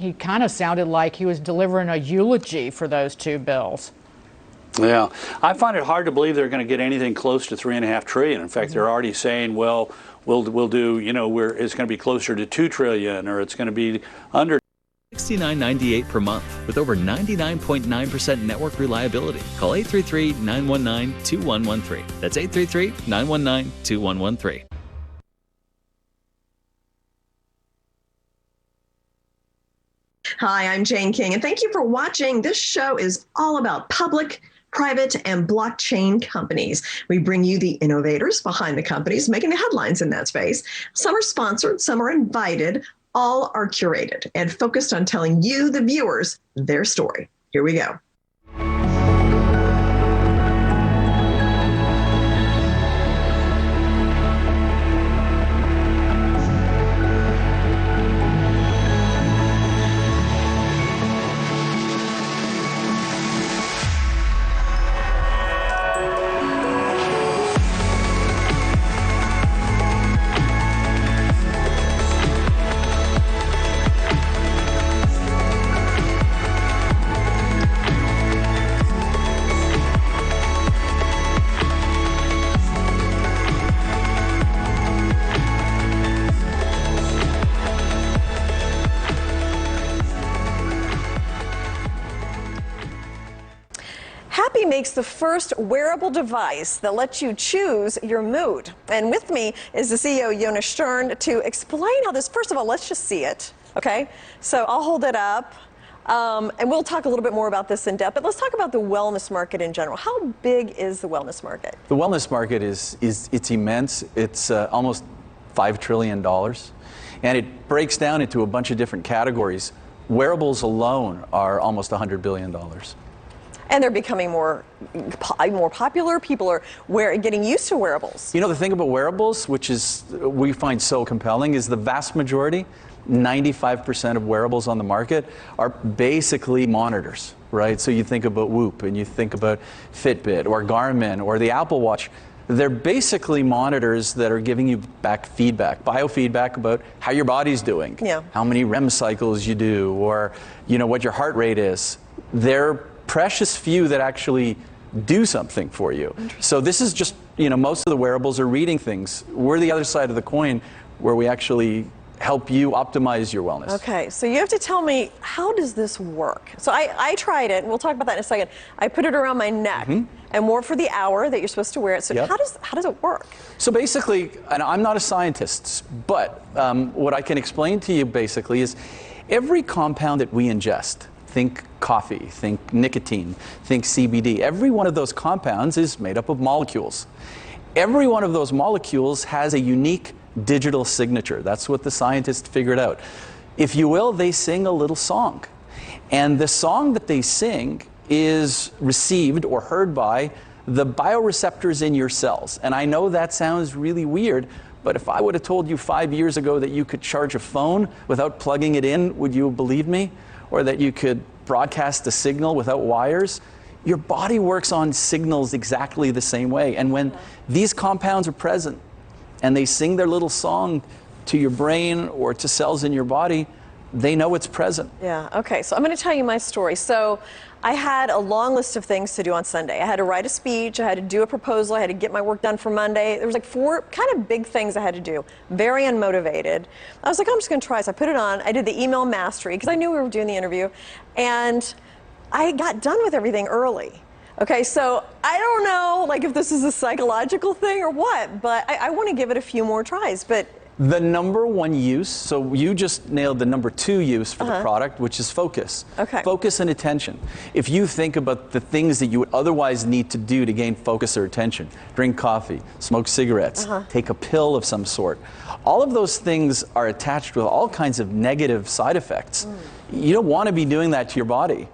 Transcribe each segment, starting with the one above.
He kind of sounded like he was delivering a eulogy for those two bills. Yeah, I find it hard to believe they're going to get anything close to $3.5 trillion. In fact, they're already saying, well, we'll do, you know, it's going to be closer to $2 trillion, or it's going to be under. $69.98 per month with over 99.9% network reliability. Call 833-919-2113. That's 833-919-2113. Hi, I'm Jane King, and thank you for watching. This show is all about public, private, and blockchain companies. We bring you the innovators behind the companies making the headlines in that space. Some are sponsored, some are invited, all are curated and focused on telling you, the viewers, their story. Here we go. HapBee makes the first wearable device that lets you choose your mood. And with me is the CEO, Jonas Stern, to explain how this, first of all, let's just see it, okay? So I'll hold it up, and we'll talk a little bit more about this in depth, but let's talk about the wellness market in general. How big is the wellness market? The wellness market it's immense. It's almost $5 trillion, and it breaks down into a bunch of different categories. Wearables alone are almost $100 billion. And they're becoming more popular. People are getting used to wearables. You know, the thing about wearables, which is we find so compelling, is the vast majority, 95% of wearables on the market, are basically monitors, right? So you think about Whoop, and you think about Fitbit or Garmin or the Apple Watch. They're basically monitors that are giving you back feedback, biofeedback about how your body's doing, how many REM cycles you do, or you know what your heart rate is. They're precious few that actually do something for you. So this is just, you know, most of the wearables are reading things. We're the other side of the coin where we actually help you optimize your wellness. Okay, so you have to tell me, how does this work? So I tried it, and we'll talk about that in a second. I put it around my neck, and wore for the hour that you're supposed to wear it. So how does it work? So basically, and I'm not a scientist, but what I can explain to you basically is every compound that we ingest, think coffee, think nicotine, think CBD. Every one of those compounds is made up of molecules. Every one of those molecules has a unique digital signature. That's what the scientists figured out. If you will, they sing a little song. And the song that they sing is received or heard by the bioreceptors in your cells. And I know that sounds really weird, but if I would have told you 5 years ago that you could charge a phone without plugging it in, would you have believed me? Or that you could broadcast a signal without wires? Your body works on signals exactly the same way. And when these compounds are present and they sing their little song to your brain or to cells in your body, they know it's present. Yeah, okay, so I'm going to tell you my story. So I had a long list of things to do on Sunday. I had to write a speech, I had to do a proposal, I had to get my work done for Monday. There was like 4 kind of big things I had to do. Very unmotivated. I was like, I'm just going to try. So I put it on. I did the email mastery because I knew we were doing the interview. And I got done with everything early. Okay, so I don't know like if this is a psychological thing or what, but I want to give it a few more tries. But the number 1 use, so you just nailed the number 2 use for the product, which is focus. Okay. Focus and attention. If you think about the things that you would otherwise need to do to gain focus or attention, drink coffee, smoke cigarettes, take a pill of some sort, all of those things are attached with all kinds of negative side effects. You don't want to be doing that to your body.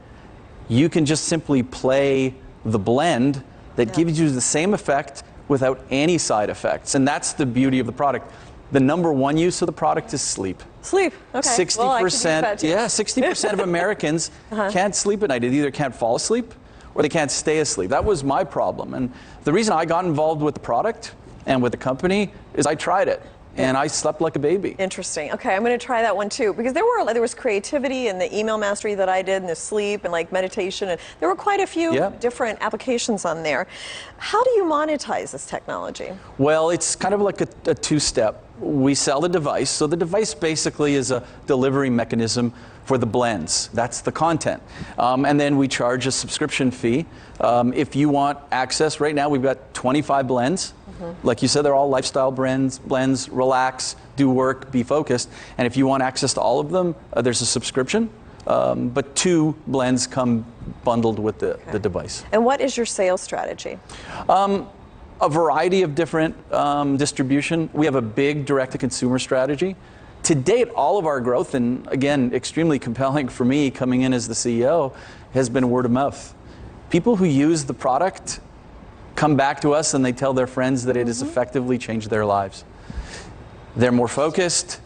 You can just simply play the blend that gives you the same effect without any side effects. And that's the beauty of the product. The number 1 use of the product is sleep. Sleep, okay. 60%, well, I could use that too. 60% of Americans can't sleep at night. They either can't fall asleep or they can't stay asleep. That was my problem. And the reason I got involved with the product and with the company is I tried it. and I slept like a baby. Interesting. Okay, I'm going to try that one too, because there was creativity in the email mastery that I did, and the sleep, and like meditation, and there were quite a few different applications on there. How do you monetize this technology? Well, it's kind of like a two-step. We sell the device, so the device basically is a delivery mechanism for the blends. That's the content. And then we charge a subscription fee. If you want access, right now we've got 25 blends. Like you said, they're all lifestyle blends, relax, do work, be focused. And if you want access to all of them, there's a subscription. But 2 blends come bundled with the device. And what is your sales strategy? A variety of different distribution. We have a big direct-to-consumer strategy. To date, all of our growth, and again, extremely compelling for me coming in as the CEO, has been word of mouth. People who use the product come back to us and they tell their friends that it has effectively changed their lives. They're more focused,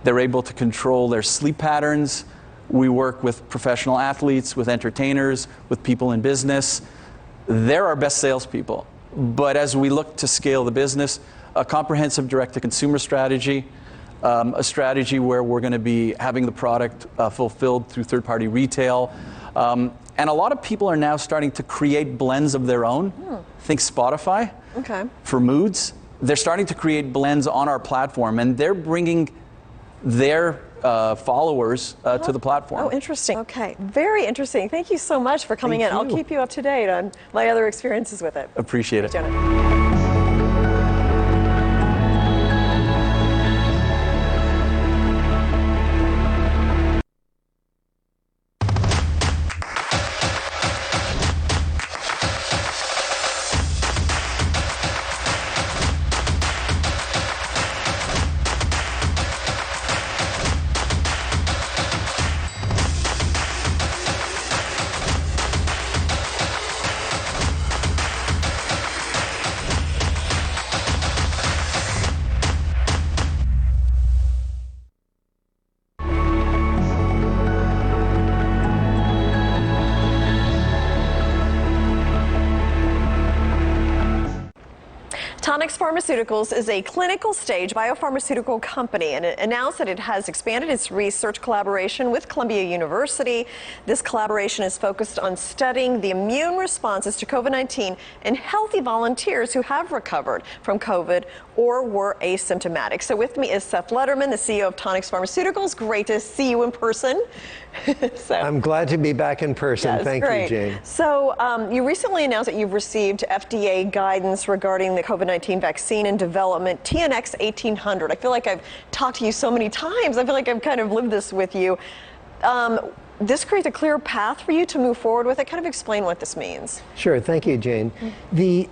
they're able to control their sleep patterns. We work with professional athletes, with entertainers, with people in business. They're our best salespeople. But as we look to scale the business, a comprehensive direct-to-consumer strategy, a strategy where we're going to be having the product fulfilled through third-party retail. And a lot of people are now starting to create blends of their own. Think Spotify for moods. They're starting to create blends on our platform, and they're bringing their followers to the platform. Oh, interesting. Okay, very interesting. Thank you so much for coming in. I'll keep you up to date on my other experiences with it. Appreciate it. Jenna. Tonix Pharmaceuticals is a clinical stage biopharmaceutical company, and it announced that it has expanded its research collaboration with Columbia University. This collaboration is focused on studying the immune responses to COVID-19 in healthy volunteers who have recovered from COVID or were asymptomatic. So with me is Seth Letterman, the CEO of Tonix Pharmaceuticals. Great to see you in person. I'm glad to be back in person. Yes, Thank you, Jane. So you recently announced that you've received FDA guidance regarding the COVID-19 vaccine and development, TNX 1800. I feel like I've talked to you so many times. I feel like I've kind of lived this with you. This creates a clear path for you to move forward with it. Kind of explain what this means. Sure. Thank you, Jane. The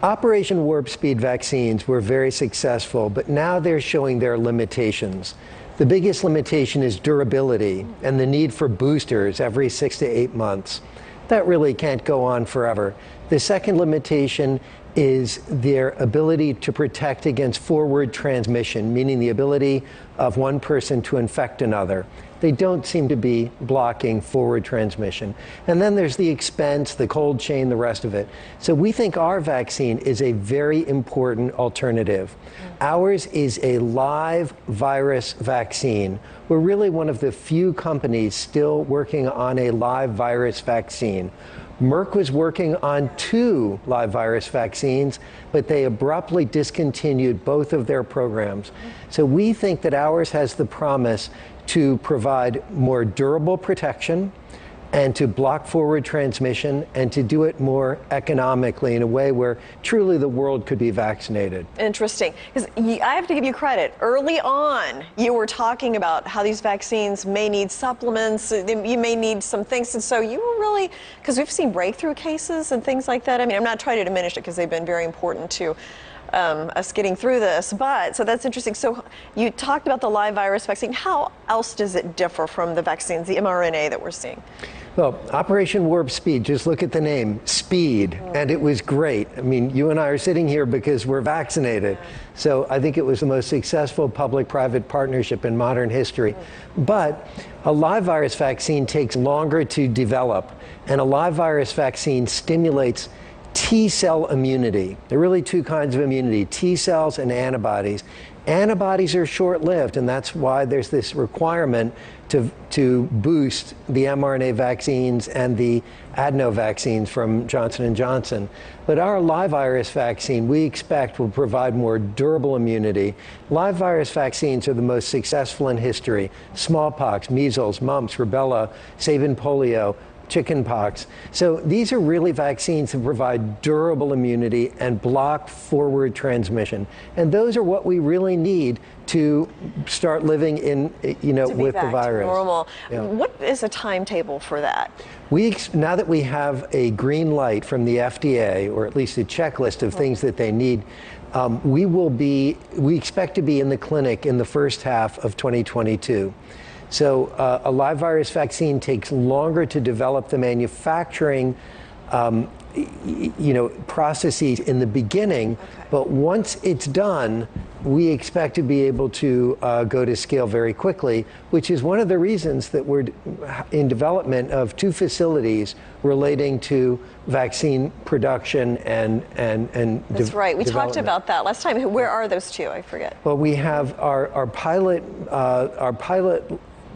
Operation Warp Speed vaccines were very successful, but now they're showing their limitations. The biggest limitation is durability and the need for boosters every 6 to 8 months. That really can't go on forever. The second limitation is their ability to protect against forward transmission, meaning the ability of one person to infect another. They don't seem to be blocking forward transmission. And then there's the expense, the cold chain, the rest of it. So we think our vaccine is a very important alternative. Ours is a live virus vaccine. We're really one of the few companies still working on a live virus vaccine. Merck was working on 2 live virus vaccines, but they abruptly discontinued both of their programs. So we think that ours has the promise to provide more durable protection and to block forward transmission and to do it more economically in a way where truly the world could be vaccinated. Interesting. Because I have to give you credit. Early on, you were talking about how these vaccines may need supplements, you may need some things. And so you were really, because we've seen breakthrough cases and things like that. I mean, I'm not trying to diminish it because they've been very important to us getting through this, but so that's interesting. So you talked about the live virus vaccine. How else does it differ from the vaccines, the mRNA that we're seeing? Well, Operation Warp Speed, just look at the name, speed, and it was great. I mean, you and I are sitting here because we're vaccinated. So I think it was the most successful public-private partnership in modern history. But a live virus vaccine takes longer to develop, and a live virus vaccine stimulates T-cell immunity. There are really 2 kinds of immunity, T cells and antibodies. Antibodies are short-lived, and that's why there's this requirement to boost the mRNA vaccines and the adeno vaccines from Johnson & Johnson. But our live virus vaccine, we expect, will provide more durable immunity. Live virus vaccines are the most successful in history. Smallpox, measles, mumps, rubella, Sabin polio, chickenpox. So these are really vaccines that provide durable immunity and block forward transmission. And those are what we really need to start living in, with the virus. Normal. Yeah. What is a timetable for that? Now that we have a green light from the FDA, or at least a checklist of things that they need, we expect to be in the clinic in the first half of 2022. So a live virus vaccine takes longer to develop. The manufacturing processes in the beginning, but once it's done, we expect to be able to go to scale very quickly, which is one of the reasons that we're in development of 2 facilities relating to vaccine production and That's right. We talked about that last time. Where are those 2? I forget. Well, we have our pilot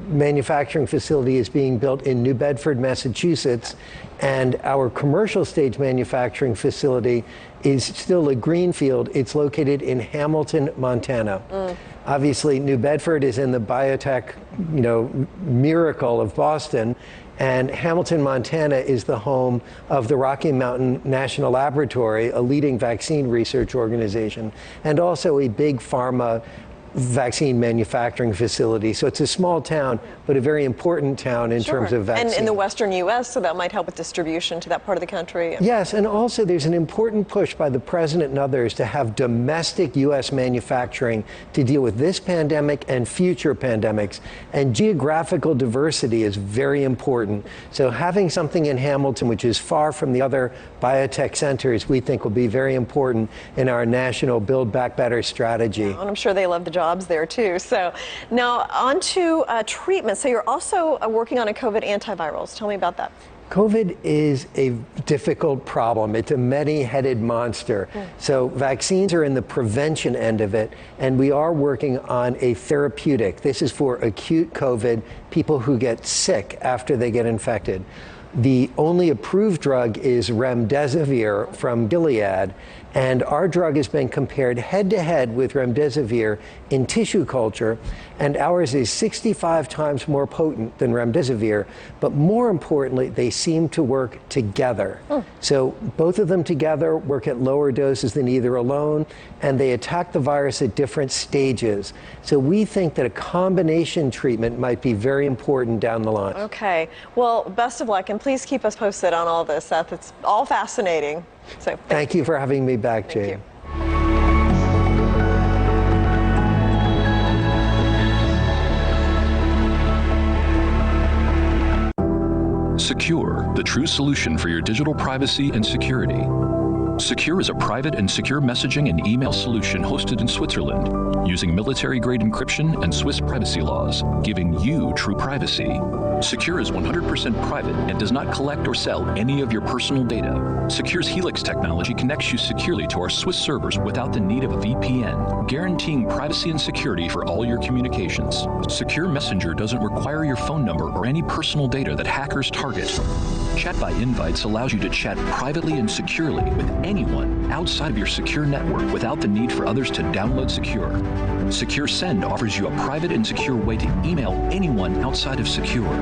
manufacturing facility is being built in New Bedford, Massachusetts, and our commercial stage manufacturing facility is still a greenfield. It's located in Hamilton, Montana. Obviously, New Bedford is in the biotech, miracle of Boston, and Hamilton, Montana is the home of the Rocky Mountain National Laboratory, a leading vaccine research organization, and also a big pharma vaccine manufacturing facility. So it's a small town, but a very important town in terms of vaccine. And in the western U.S., so that might help with distribution to that part of the country. Yes, and also there's an important push by the president and others to have domestic U.S. manufacturing to deal with this pandemic and future pandemics. And geographical diversity is very important. So having something in Hamilton, which is far from the other biotech centers, we think will be very important in our national Build Back Better strategy. Yeah, and I'm sure they love the jobs there too. So now on to treatment. So you're also working on a COVID antivirals. Tell me about that. COVID is a difficult problem. It's a many-headed monster. So vaccines are in the prevention end of it, and we are working on a therapeutic. This is for acute COVID, people who get sick after they get infected. The only approved drug is remdesivir from Gilead, and our drug has been compared head-to-head with remdesivir in tissue culture, and ours is 65 times more potent than remdesivir, but more importantly, they seem to work together. So both of them together work at lower doses than either alone, and they attack the virus at different stages. So we think that a combination treatment might be very important down the line. Okay, well, best of luck, and please keep us posted on all this, Seth. It's all fascinating. So thank you for having me back, Jane. Secure, the true solution for your digital privacy and security. Secure is a private and secure messaging and email solution hosted in Switzerland, using military-grade encryption and Swiss privacy laws, giving you true privacy. Secure is 100% private and does not collect or sell any of your personal data. Secure's Helix technology connects you securely to our Swiss servers without the need of a VPN, guaranteeing privacy and security for all your communications. Secure Messenger doesn't require your phone number or any personal data that hackers target. Chat by Invites allows you to chat privately and securely with anyone outside of your secure network without the need for others to download Secure. Secure Send offers you a private and secure way to email anyone outside of Secure.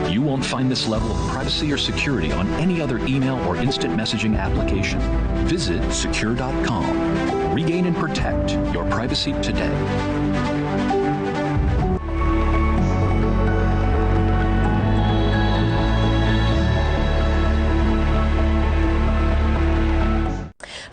You won't find this level of privacy or security on any other email or instant messaging application. Visit secure.com. Regain and protect your privacy today.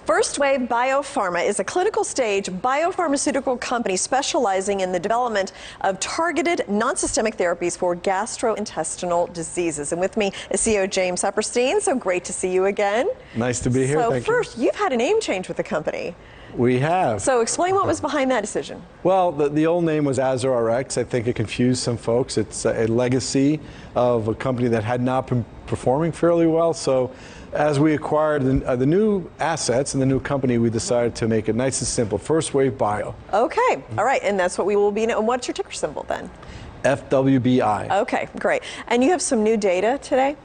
FirstWave Biopharma is a clinical stage biopharmaceutical company specializing in the development of targeted non-systemic therapies for gastrointestinal diseases. And with me is CEO James Epperstein. So great to see you again. Nice to be here. So Thank first, you've had a name change with the company. We have. So explain what was behind that decision. Well, the old name was AzurRx. I think it confused some folks. It's a legacy of a company that had not been performing fairly well. So as we acquired the new assets and the new company, we decided to make it nice and simple, FirstWave Bio. Okay, all right, and that's what we will be. And what's your ticker symbol then? FWBI. Okay, great. And you have some new data today?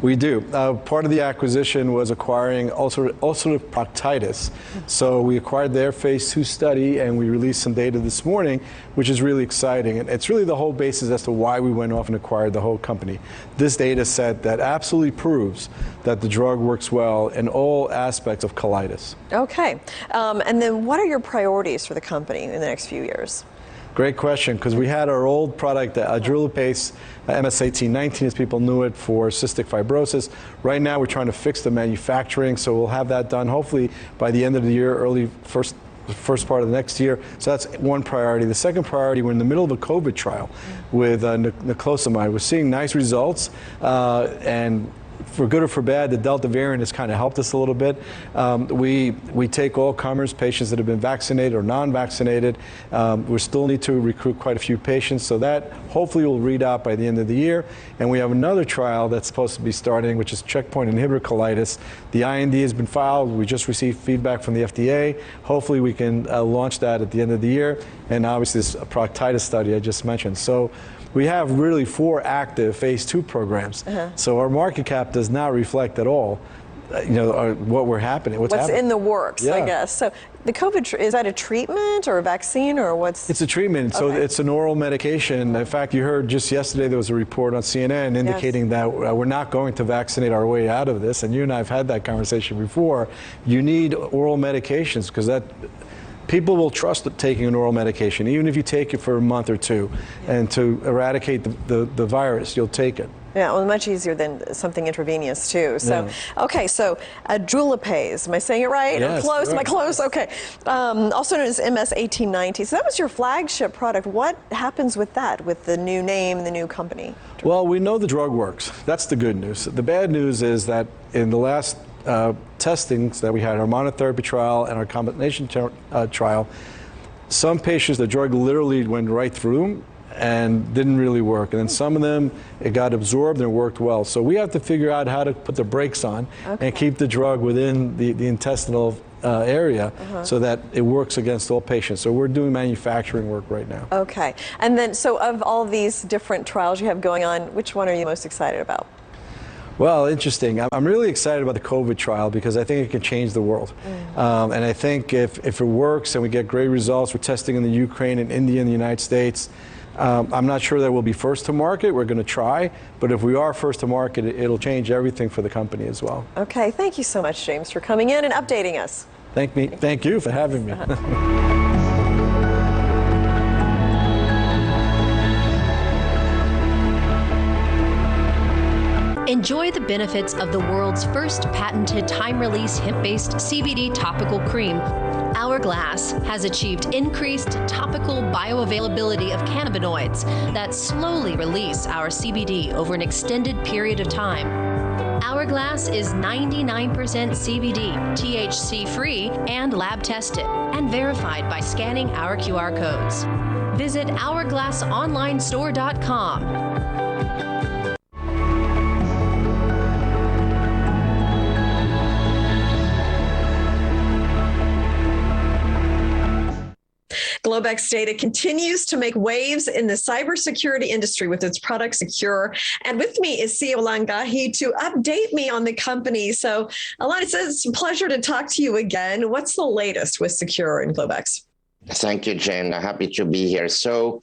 We do. Part of the acquisition was acquiring ulcerative proctitis. So we acquired their phase 2 study and we released some data this morning, which is really exciting. And it's really the whole basis as to why we went off and acquired the whole company. This data set that absolutely proves that the drug works well in all aspects of colitis. Okay. And then what are your priorities for the company in the next few years? Great question, because we had our old product, Adrilipase MS-1819, as people knew it, for cystic fibrosis. Right now, we're trying to fix the manufacturing, so we'll have that done hopefully by the end of the year, early first part of the next year. So that's one priority. The second priority, we're in the middle of a COVID trial with niclosamide. We're seeing nice results, and for good or for bad, the Delta variant has kind of helped us a little bit. We take all comers, patients that have been vaccinated or non-vaccinated. We still need to recruit quite a few patients, so that hopefully will read out by the end of the year. And we have another trial that's supposed to be starting, which is checkpoint inhibitor colitis. The IND has been filed. We just received feedback from the FDA. Hopefully we can launch that at the end of the year. And obviously this proctitis study I just mentioned. So we have really 4 active phase 2 programs. So our market cap does not reflect at all, what we're happening. What's happening in the works, I guess. So the COVID, is that a treatment or a vaccine or what's? It's a treatment. So it's an oral medication. In fact, you heard just yesterday there was a report on CNN indicating that we're not going to vaccinate our way out of this. And you and I have had that conversation before. You need oral medications because people will trust taking an oral medication, even if you take it for a month or two, and to eradicate the virus, you'll take it. Yeah, well, much easier than something intravenous too. So, okay, so Adrilipase, am I saying it right? Yes, close, am I close? Okay. Also known as MS-1819. So that was your flagship product. What happens with that, with the new name, the new company? Well, we know the drug works. That's the good news. The bad news is that in the last testings that we had, our monotherapy trial and our combination trial, some patients, the drug literally went right through them and didn't really work. And then some of them, it got absorbed and worked well. So we have to figure out how to put the brakes on and keep the drug within the intestinal area so that it works against all patients. So we're doing manufacturing work right now. Okay. And then, so of all these different trials you have going on, which one are you most excited about? Well, interesting. I'm really excited about the COVID trial because I think it can change the world. And I think if it works and we get great results, we're testing in the Ukraine and India and the United States. I'm not sure that we'll be first to market. We're going to try. But if we are first to market, it'll change everything for the company as well. Okay. Thank you so much, James, for coming in and updating us. Thank you for having me. Enjoy the benefits of the world's first patented time-release hemp-based CBD topical cream. Hourglass has achieved increased topical bioavailability of cannabinoids that slowly release our CBD over an extended period of time. Hourglass is 99% CBD, THC-free, and lab-tested, and verified by scanning our QR codes. Visit hourglassonlinestore.com. GlobeX data continues to make waves in the cybersecurity industry with its product Secure. And with me is CEO Langahi to update me on the company. So, Alon, it's a pleasure to talk to you again. What's the latest with Secure in GlobeX? Thank you, Jane. Happy to be here. So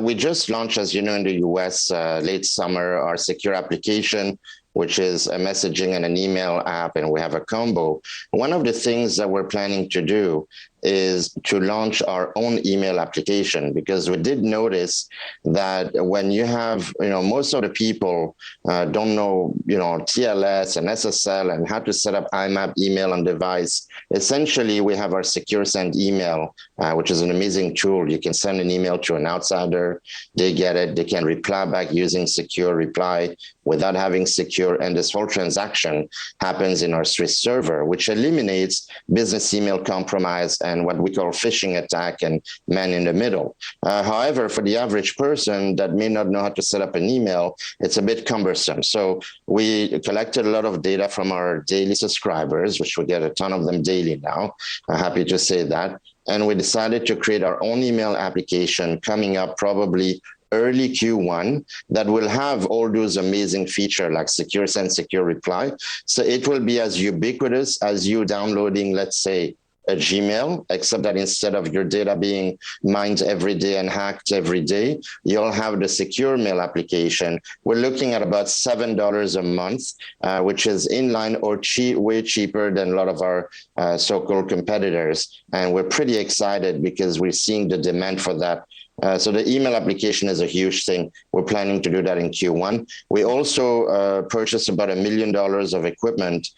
we just launched, as you know, in the US late summer, our Secure application, which is a messaging and an email app, and we have a combo. One of the things that we're planning to do is to launch our own email application, because we did notice that when you have, most of the people don't know, TLS and SSL and how to set up IMAP email on device. Essentially, we have our Secure Send email, which is an amazing tool. You can send an email to an outsider, they get it, they can reply back using secure reply without having secure, and this whole transaction happens in our Swiss server, which eliminates business email compromise and what we call phishing attack and man in the middle. However, for the average person that may not know how to set up an email, it's a bit cumbersome. So we collected a lot of data from our daily subscribers, which we get a ton of them daily now. I'm happy to say that. And we decided to create our own email application coming up probably early Q1 that will have all those amazing features like secure send, secure reply. So it will be as ubiquitous as you downloading, let's say, a Gmail, except that instead of your data being mined every day and hacked every day, you'll have the secure mail application. We're looking at about $7 a month, which is in line or way cheaper than a lot of our so-called competitors. And we're pretty excited because we're seeing the demand for that. So the email application is a huge thing. We're planning to do that in Q1. We also purchased about $1 million of equipment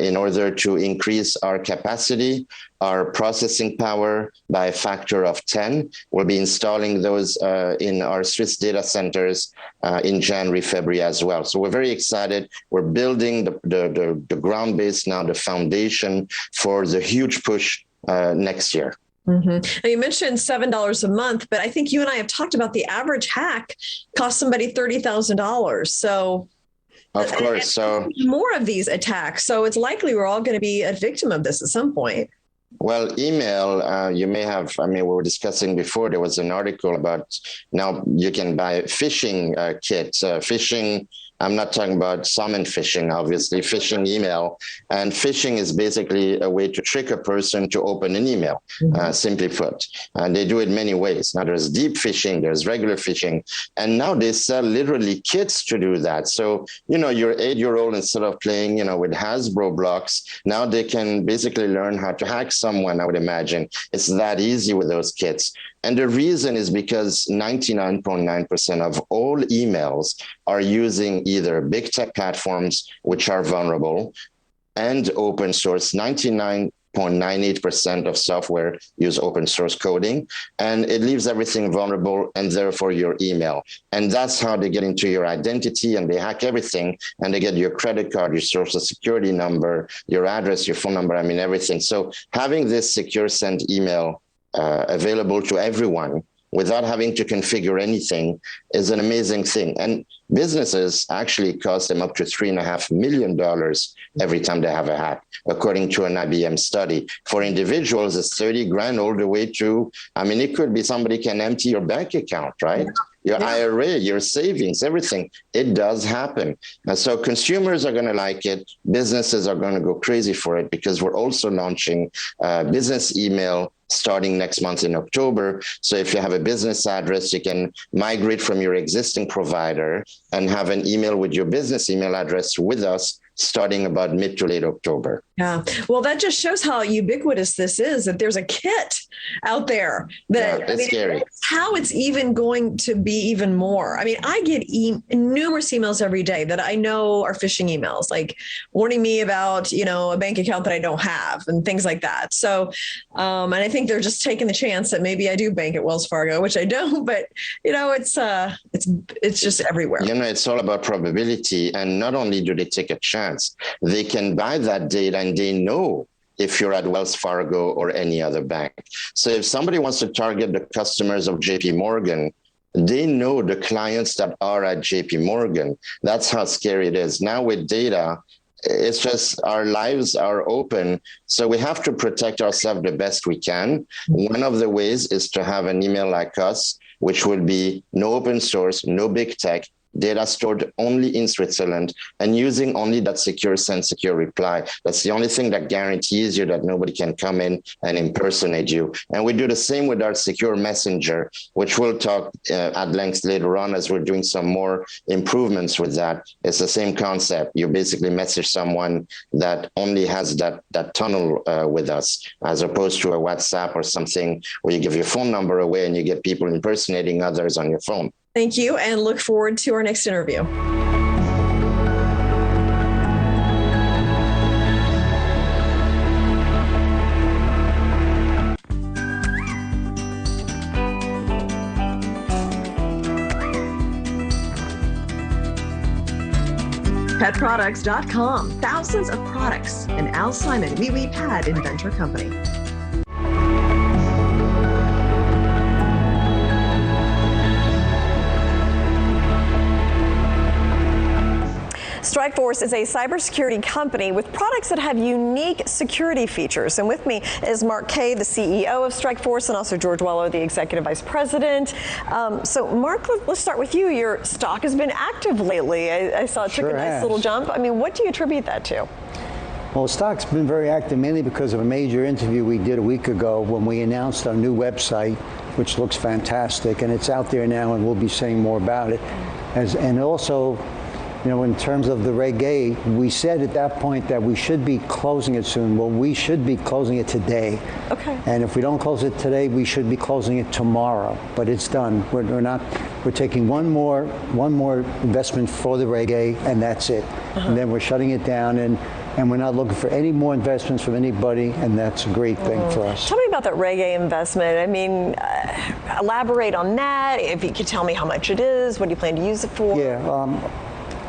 in order to increase our capacity, our processing power by a factor of 10. We'll be installing those in our Swiss data centers in January, February as well. So we're very excited. We're building the ground base now, the foundation for the huge push next year. Mm-hmm. Now you mentioned $7 a month, but I think you and I have talked about the average hack cost somebody $30,000. So, of course, so more of these attacks. So it's likely we're all going to be a victim of this at some point. Well, email, you may have, we were discussing before, there was an article about now you can buy phishing kits, phishing. I'm not talking about salmon phishing, obviously, phishing email. And phishing is basically a way to trick a person to open an email, simply put. And they do it many ways. Now, there's deep phishing, there's regular phishing, and now they sell literally kits to do that. So, your 8-year-old, instead of playing, with Hasbro blocks, now they can basically learn how to hack someone, I would imagine. It's that easy with those kits. And the reason is because 99.9% of all emails are using either big tech platforms, which are vulnerable, and open source. 99.98% of software use open source coding, and it leaves everything vulnerable and therefore your email. And that's how they get into your identity, and they hack everything, and they get your credit card, your social security number, your address, your phone number, everything. So having this secure send email available to everyone without having to configure anything is an amazing thing. And businesses actually cost them up to $3.5 million every time they have a hack, according to an IBM study. For individuals, it's 30 grand all the way to, it could be somebody can empty your bank account, right? Your IRA, your savings, everything. It does happen. And so consumers are going to like it. Businesses are going to go crazy for it because we're also launching business email starting next month in October. So if you have a business address, you can migrate from your existing provider and have an email with your business email address with us starting about mid to late October. Yeah. Well, that just shows how ubiquitous this is, that there's a kit out there that it's scary. How it's even going to be even more. I get numerous emails every day that I know are phishing emails, like warning me about, a bank account that I don't have and things like that. So, and I think they're just taking the chance that maybe I do bank at Wells Fargo, which I don't, but it's just everywhere. It's all about probability. And not only do they take a chance, they can buy that data and they know if you're at Wells Fargo or any other bank. So if somebody wants to target the customers of JP Morgan, they know the clients that are at JP Morgan. That's how scary it is. Now with data, it's just our lives are open. So we have to protect ourselves the best we can. One of the ways is to have an email like us, which will be no open source, no big tech, data stored only in Switzerland, and using only that secure send, secure reply. That's the only thing that guarantees you that nobody can come in and impersonate you. And we do the same with our secure messenger, which we'll talk at length later on as we're doing some more improvements with that. It's the same concept. You basically message someone that only has that tunnel with us, as opposed to a WhatsApp or something where you give your phone number away and you get people impersonating others on your phone. Thank you, and look forward to our next interview. PetProducts.com. Thousands of products. An Al Simon Wee Pad Inventor Company. StrikeForce is a cybersecurity company with products that have unique security features. And with me is Mark Kay, the CEO of StrikeForce, and also George Weller, the Executive Vice President. So Mark, let's start with you. Your stock has been active lately. I saw it took a nice little jump. I mean, what do you attribute that to? Well, stock's been very active mainly because of a major interview we did a week ago when we announced our new website, which looks fantastic, and it's out there now, and we'll be saying more about it. And also, you know, in terms of the Reg A, we said at that point that we should be closing it soon. Well, we should be closing it today. Okay. And if we don't close it today, we should be closing it tomorrow. But it's done. We're taking one more investment for the Reg A, and that's it. And then we're shutting it down, and we're not looking for any more investments from anybody, and that's a great thing for us. Tell me about that Reg A investment. I mean, elaborate on that. If you could tell me how much it is, what do you plan to use it for? Yeah.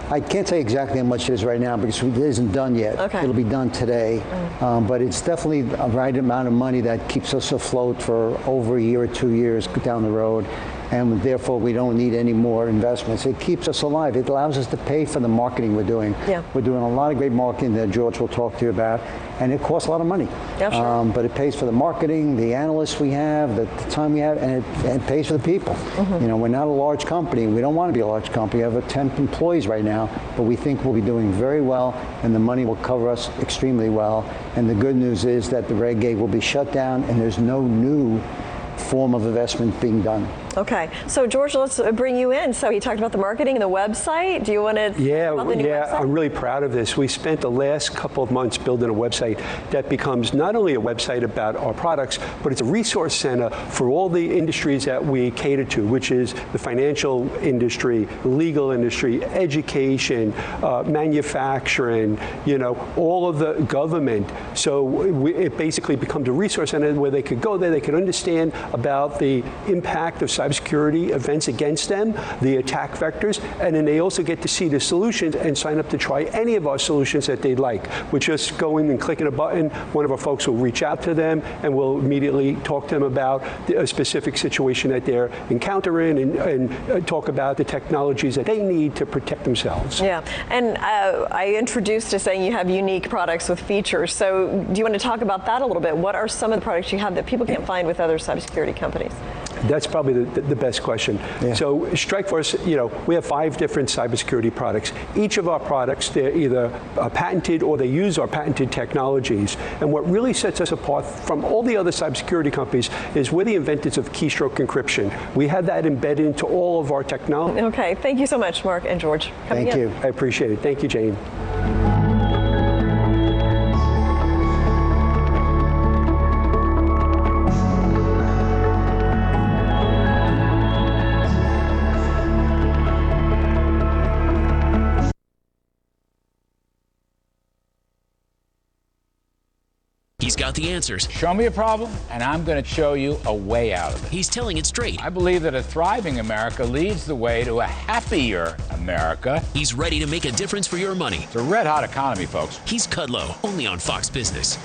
I can't tell you exactly how much it is right now because it isn't done yet. Okay. It'll be done today. But it's definitely a right amount of money that keeps us afloat for over a year or 2 years down the road. And therefore, we don't need any more investments. It keeps us alive. It allows us to pay for the marketing we're doing. Yeah. We're doing a lot of great marketing that George will talk to you about, and it costs a lot of money. Yeah, sure. But it pays for the marketing, the analysts we have, the time we have, and it pays for the people. You know, we're not a large company. We don't want to be a large company. We have 10 employees right now, but we think we'll be doing very well, and the money will cover us extremely well. And the good news is that the Reg A will be shut down, and there's no new form of investment being done. Okay, so George, let's bring you in. So he talked about the marketing and the website. Do you want to talk about the new website? I'm really proud of this. We spent the last couple of months building a website that becomes not only a website about our products, but it's a resource center for all the industries that we cater to, which is the financial industry, the legal industry, education, manufacturing, you know, all of the government. So it basically becomes a resource center where they could go there, they could understand about the impact of cybersecurity events against them, the attack vectors, and then they also get to see the solutions and sign up to try any of our solutions that they'd like. We're just going and clicking a button. One of our folks will reach out to them and we'll immediately talk to them about a specific situation that they're encountering and talk about the technologies that they need to protect themselves. Yeah, and I introduced to saying you have unique products with features. So do you want to talk about that a little bit? What are some of the products you have that people can't find with other cybersecurity companies? That's probably the best question. Yeah. So StrikeForce, you know, we have 5 different cybersecurity products. Each of our products, they're either patented or they use our patented technologies. And what really sets us apart from all the other cybersecurity companies is we're the inventors of keystroke encryption. We have that embedded into all of our technology. Okay, thank you so much, Mark and George. Thank you. I appreciate it. Thank you, Jane. He's got the answers. Show me a problem, and I'm going to show you a way out of it. He's telling it straight. I believe that a thriving America leads the way to a happier America. He's ready to make a difference for your money. It's a red-hot economy, folks. He's Kudlow, only on Fox Business.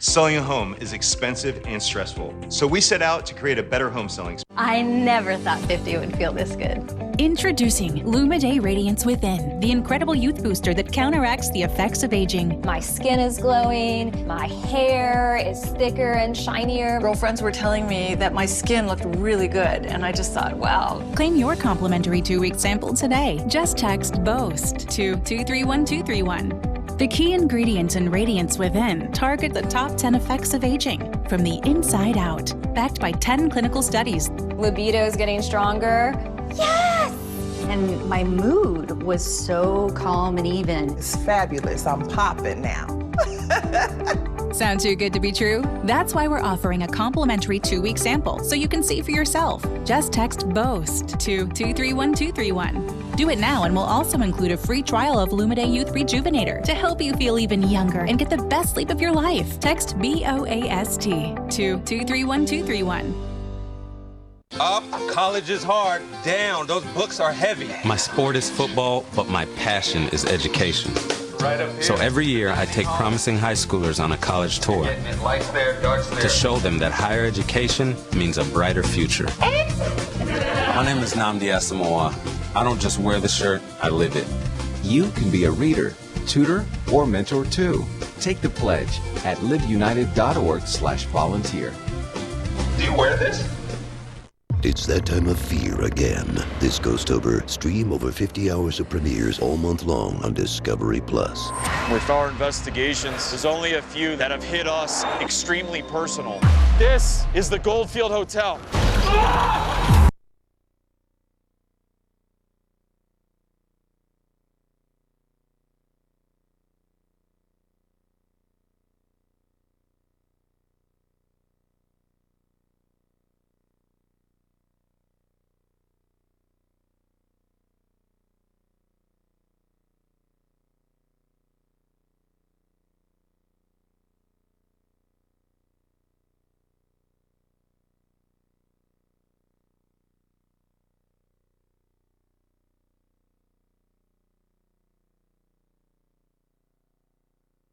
Selling a home is expensive and stressful, so we set out to create a better home selling experience. I never thought 50 would feel this good. Introducing Lumiday Radiance Within, the incredible youth booster that counteracts the effects of aging. My skin is glowing, my hair is thicker and shinier. Girlfriends were telling me that my skin looked really good, and I just thought, wow. Claim your complimentary 2-week sample today. Just text BOAST to 231231. The key ingredients in Radiance Within target the top 10 effects of aging from the inside out, backed by 10 clinical studies. Libido is getting stronger. Yes! And my mood was so calm and even. It's fabulous. I'm popping now. Sound too good to be true? That's why we're offering a complimentary 2-week sample so you can see for yourself. Just text BOAST to 231231. Do it now, and we'll also include a free trial of Lumiday Youth Rejuvenator to help you feel even younger and get the best sleep of your life. Text BOAST to 231231. Up, college is hard. Down, those books are heavy. My sport is football, but my passion is education. Right up here. So every year I take promising high schoolers on a college tour Lights there, darts there. to show them that higher education means a brighter future. My name is Nnamdi Asamoah. I don't just wear the shirt, I live it. You can be a reader, tutor, or mentor too. Take the pledge at liveunited.org/volunteer. Do you wear this? It's that time of fear again. This Ghostober, stream over 50 hours of premieres all month long on Discovery+. With our investigations, there's only a few that have hit us extremely personal. This is the Goldfield Hotel.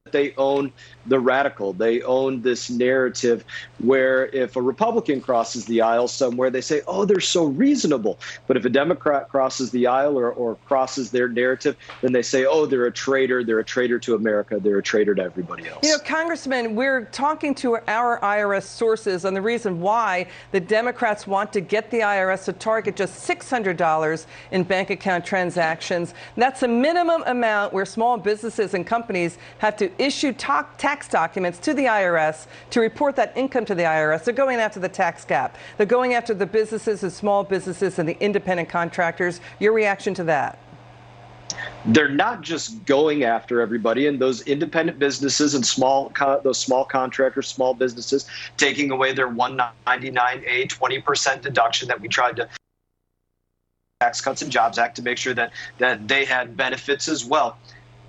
They own the radical. They own this narrative where if a Republican crosses the aisle somewhere, they say, oh, they're so reasonable. But if a Democrat crosses the aisle or crosses their narrative, then they say, oh, they're a traitor. They're a traitor to America. They're a traitor to everybody else. You know, Congressman, we're talking to our IRS sources on the reason why the Democrats want to get the IRS to target just $600 in bank account transactions. That's a minimum amount where small businesses and companies have to issue tax documents to the IRS to report that income to the IRS. They're going after the tax gap. They're going after the businesses and small businesses and the independent contractors. Your reaction to that? They're not just going after everybody, and those independent businesses and those small contractors, small businesses, taking away their 199A 20% deduction that we tried to Tax Cuts and Jobs Act to make sure that they had benefits as well.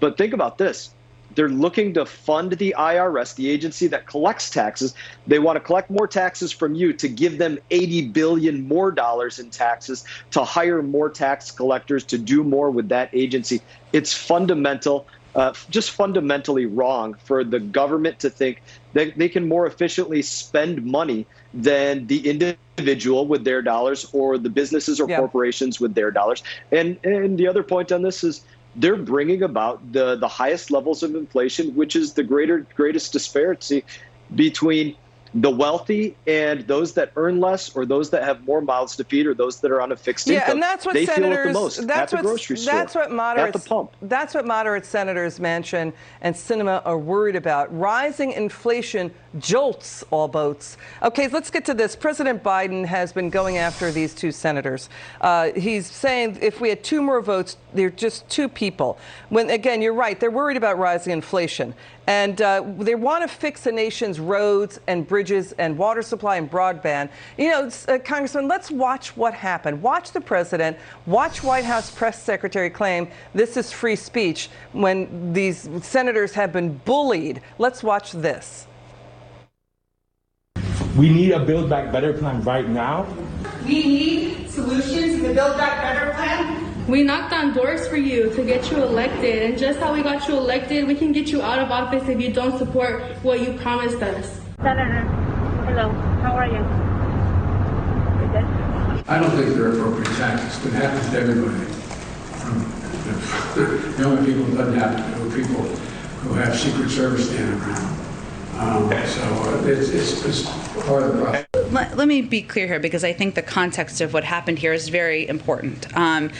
But think about this. They're looking to fund the IRS, the agency that collects taxes. They want to collect more taxes from you to give them $80 billion more in taxes, to hire more tax collectors, to do more with that agency. It's fundamental, just fundamentally wrong for the government to think that they can more efficiently spend money than the individual with their dollars or the businesses or corporations with their dollars. And the other point on this is, they're bringing about the highest levels of inflation, which is the greatest disparity between the wealthy and those that earn less, or those that have more mouths to feed, or those that are on a fixed income. And that's what they senators, feel it the most at the grocery store, that's what moderates, at the pump. That's what moderate senators Manchin and Sinema are worried about. Rising inflation jolts all boats. Okay, let's get to this. President Biden has been going after these two senators. He's saying if we had 2 more votes, they're just 2 people. When, again, you're right, they're worried about rising inflation. And they want to fix the nation's roads and bridges and water supply and broadband. You know, Congressman, let's watch what happened. Watch the president, watch White House press secretary claim this is free speech when these senators have been bullied. Let's watch this. We need a Build Back Better plan right now. We need solutions in the Build Back Better plan We knocked on doors for you to get you elected, and just how we got you elected, we can get you out of office if you don't support what you promised us. Senator, hello, how are you? I don't think they're appropriate tactics. It happens to everybody. The only people it doesn't happen to are people who have Secret Service standing around. It's part of the process. Let me be clear here, because I think the context of what happened here is very important. And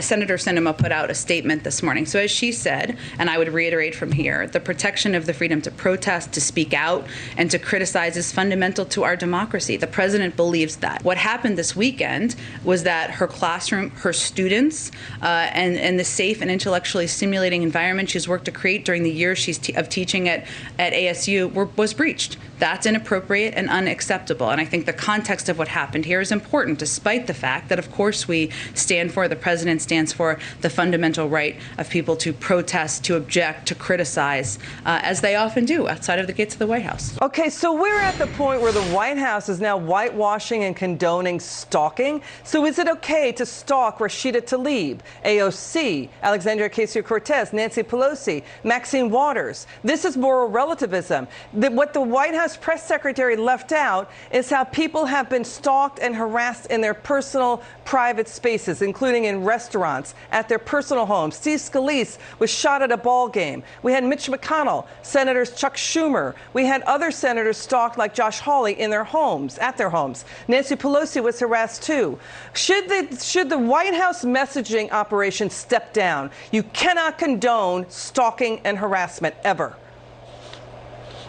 Senator Sinema put out a statement this morning. So as she said, and I would reiterate from here, the protection of the freedom to protest, to speak out, and to criticize is fundamental to our democracy. The president believes that. What happened this weekend was that her classroom, her students, and the safe and intellectually stimulating environment she's worked to create during the years of teaching at ASU was breached. That's inappropriate and unacceptable. And I think the context of what happened here is important, despite the fact that, of course, the president stands for the fundamental right of people to protest, to object, to criticize, as they often do outside of the gates of the White House. Okay, so we're at the point where the White House is now whitewashing and condoning stalking. So is it okay to stalk Rashida Tlaib, AOC, Alexandria Ocasio-Cortez, Nancy Pelosi, Maxine Waters? This is moral relativism. What the White House press secretary left out is how people have been stalked and harassed in their personal private spaces, including in restaurants, at their personal homes. Steve Scalise was shot at a ball game. We had Mitch McConnell, Senators Chuck Schumer. We had other senators stalked like Josh Hawley in their homes, at their homes. Nancy Pelosi was harassed too. Should the White House messaging operation step down? You cannot condone stalking and harassment ever.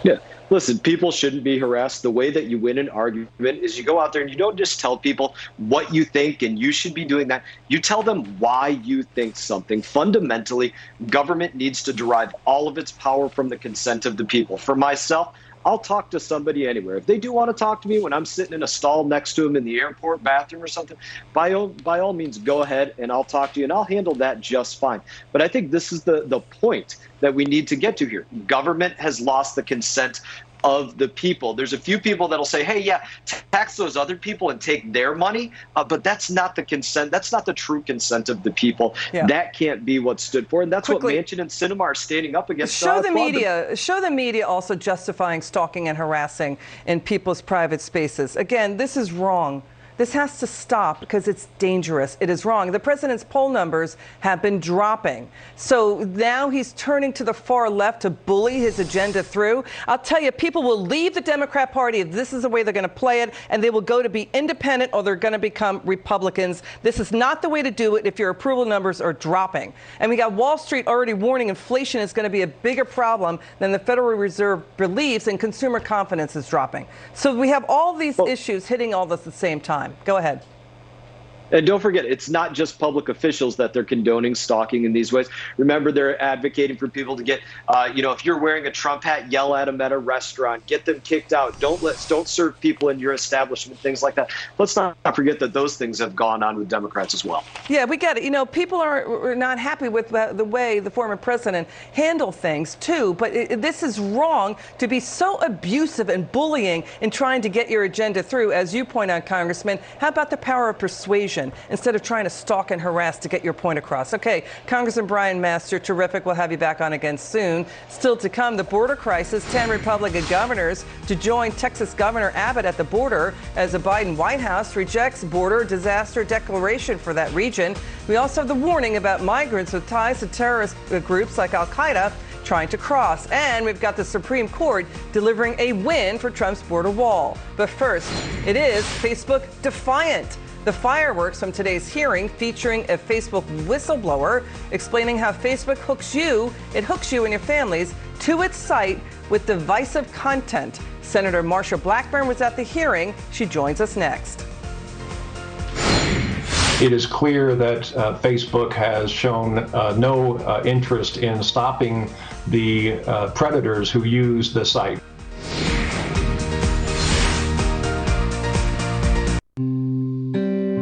Yeah. Listen, people shouldn't be harassed. The way that you win an argument is you go out there and you don't just tell people what you think and you should be doing that. You tell them why you think something. Fundamentally, government needs to derive all of its power from the consent of the people. For myself, I'll talk to somebody anywhere. If they do want to talk to me when I'm sitting in a stall next to them in the airport bathroom or something, by all means, go ahead and I'll talk to you and I'll handle that just fine. But I think this is the point that we need to get to here. Government has lost the consent of the people. There's a few people that'll say, hey, yeah, tax those other people and take their money. But that's not the consent. That's not the true consent of the people. Yeah. That can't be what's stood for. And that's quickly, what Manchin and Sinema are standing up against. Show the media also justifying stalking and harassing in people's private spaces. Again, this is wrong. This has to stop because it's dangerous. It is wrong. The president's poll numbers have been dropping. So now he's turning to the far left to bully his agenda through. I'll tell you, people will leave the Democrat Party if this is the way they're going to play it, and they will go to be independent or they're going to become Republicans. This is not the way to do it if your approval numbers are dropping. And we got Wall Street already warning inflation is going to be a bigger problem than the Federal Reserve believes, and consumer confidence is dropping. So we have all these issues hitting all this at the same time. Go ahead. And don't forget, it's not just public officials that they're condoning stalking in these ways. Remember, they're advocating for people to get, if you're wearing a Trump hat, yell at them at a restaurant, get them kicked out. Don't serve people in your establishment, things like that. Let's not forget that those things have gone on with Democrats as well. Yeah, we get it. People are not happy with the way the former president handled things, too. But this is wrong to be so abusive and bullying in trying to get your agenda through. As you point out, Congressman, how about the power of persuasion instead of trying to stalk and harass to get your point across? Okay, Congressman Brian Mast, you're terrific. We'll have you back on again soon. Still to come, the border crisis, 10 Republican governors to join Texas Governor Abbott at the border as the Biden White House rejects border disaster declaration for that region. We also have the warning about migrants with ties to terrorist groups like Al-Qaeda trying to cross. And we've got the Supreme Court delivering a win for Trump's border wall. But first, it is Facebook defiant. The fireworks from today's hearing featuring a Facebook whistleblower explaining how Facebook hooks you and your families to its site with divisive content. Senator Marsha Blackburn was at the hearing. She joins us next. It is clear that Facebook has shown no interest in stopping the predators who use the site.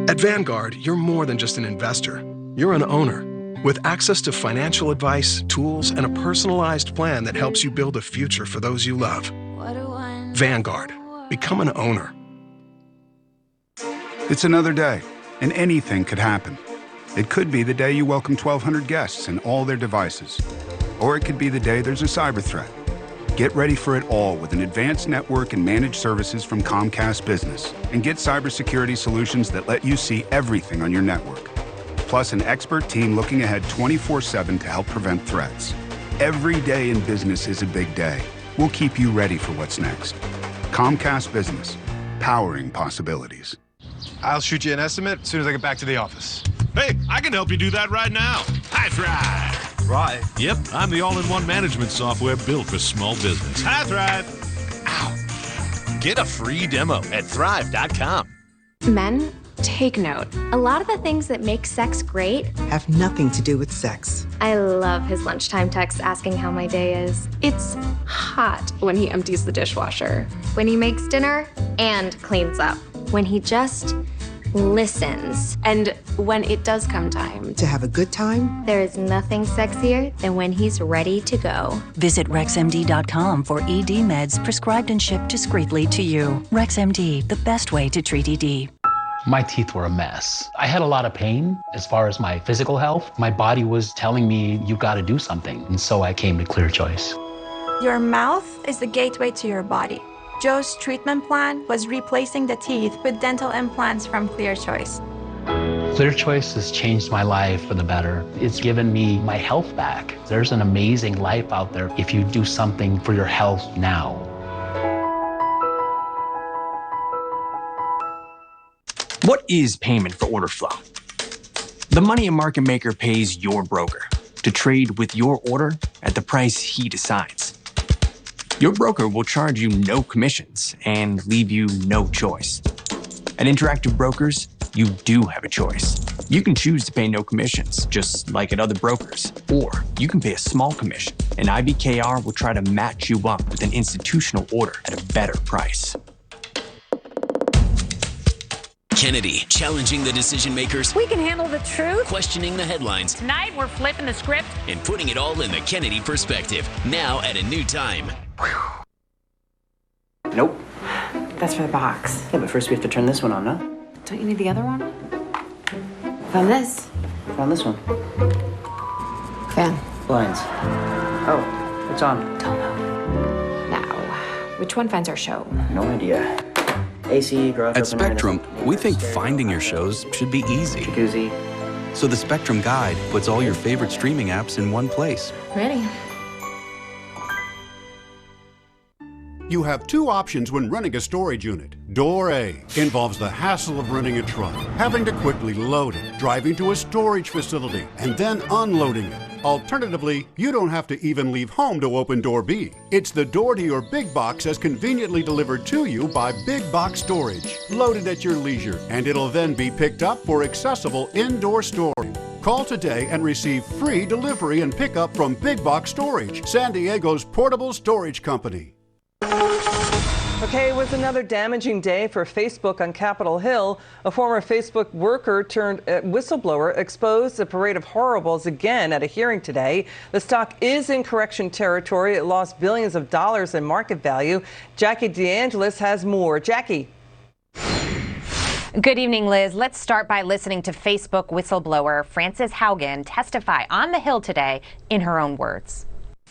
At Vanguard, you're more than just an investor. You're an owner with access to financial advice, tools, and a personalized plan that helps you build a future for those you love. Vanguard. Become an owner. It's another day, and anything could happen. It could be the day you welcome 1,200 guests and all their devices. Or it could be the day there's a cyber threat. Get ready for it all with an advanced network and managed services from Comcast Business. And get cybersecurity solutions that let you see everything on your network. Plus an expert team looking ahead 24/7 to help prevent threats. Every day in business is a big day. We'll keep you ready for what's next. Comcast Business, powering possibilities. I'll shoot you an estimate as soon as I get back to the office. Hey, I can help you do that right now. Hi, Thrive. Right. Yep, I'm the all-in-one management software built for small business. Hi, Thrive. Ow. Get a free demo at thrive.com. Men, take note. A lot of the things that make sex great have nothing to do with sex. I love his lunchtime text asking how my day is. It's hot when he empties the dishwasher, when he makes dinner and cleans up, when he just listens. And when it does come time to have a good time, there is nothing sexier than when he's ready to go. Visit RexMD.com for ED meds prescribed and shipped discreetly to you. RexMD, the best way to treat ED. My teeth were a mess. I had a lot of pain as far as my physical health. My body was telling me, you gotta do something. And so I came to Clear Choice. Your mouth is the gateway to your body. Joe's treatment plan was replacing the teeth with dental implants from Clear Choice. Clear Choice has changed my life for the better. It's given me my health back. There's an amazing life out there if you do something for your health now. What is payment for order flow? The money a market maker pays your broker to trade with your order at the price he decides. Your broker will charge you no commissions and leave you no choice. At Interactive Brokers, you do have a choice. You can choose to pay no commissions, just like at other brokers, or you can pay a small commission, and IBKR will try to match you up with an institutional order at a better price. Kennedy, challenging the decision makers. We can handle the truth. Questioning the headlines. Tonight, we're flipping the script. And putting it all in the Kennedy perspective. Now at a new time. Nope. That's for the box. Yeah, but first we have to turn this one on, no? Don't you need the other one? Found this. Found this one. Fan. Blinds. Oh, it's on. Don't know. Now, which one finds our show? No idea. AC, garage At opener, Spectrum, we think finding your shows should be easy. Jacuzzi. So the Spectrum Guide puts all your favorite streaming apps in one place. Ready. You have two options when running a storage unit. Door A involves the hassle of renting a truck, having to quickly load it, driving to a storage facility, and then unloading it. Alternatively, you don't have to even leave home to open Door B. It's the door to your big box as conveniently delivered to you by Big Box Storage, loaded at your leisure, and it'll then be picked up for accessible indoor storing. Call today and receive free delivery and pickup from Big Box Storage, San Diego's portable storage company. Okay, it was another damaging day for Facebook on Capitol Hill. A former Facebook worker turned whistleblower exposed a parade of horribles again at a hearing today. The stock is in correction territory. It lost billions of dollars in market value. Jackie DeAngelis has more. Jackie. Good evening, Liz. Let's start by listening to Facebook whistleblower Frances Haugen testify on the Hill today in her own words.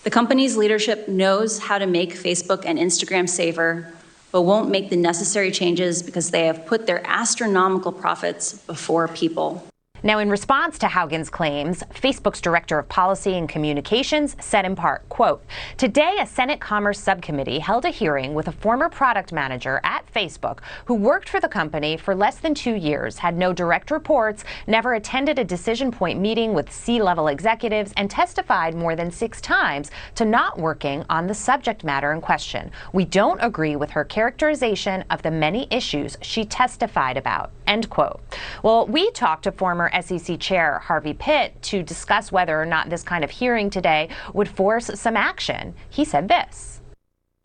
The company's leadership knows how to make Facebook and Instagram safer, but won't make the necessary changes because they have put their astronomical profits before people. Now, in response to Haugen's claims, Facebook's director of policy and communications said in part, quote, "Today, a Senate Commerce Subcommittee held a hearing with a former product manager at Facebook who worked for the company for less than 2 years, had no direct reports, never attended a decision point meeting with C-level executives, and testified more than 6 times to not working on the subject matter in question. We don't agree with her characterization of the many issues she testified about," end quote. Well, we talked to former SEC Chair Harvey Pitt to discuss whether or not this kind of hearing today would force some action. He said this.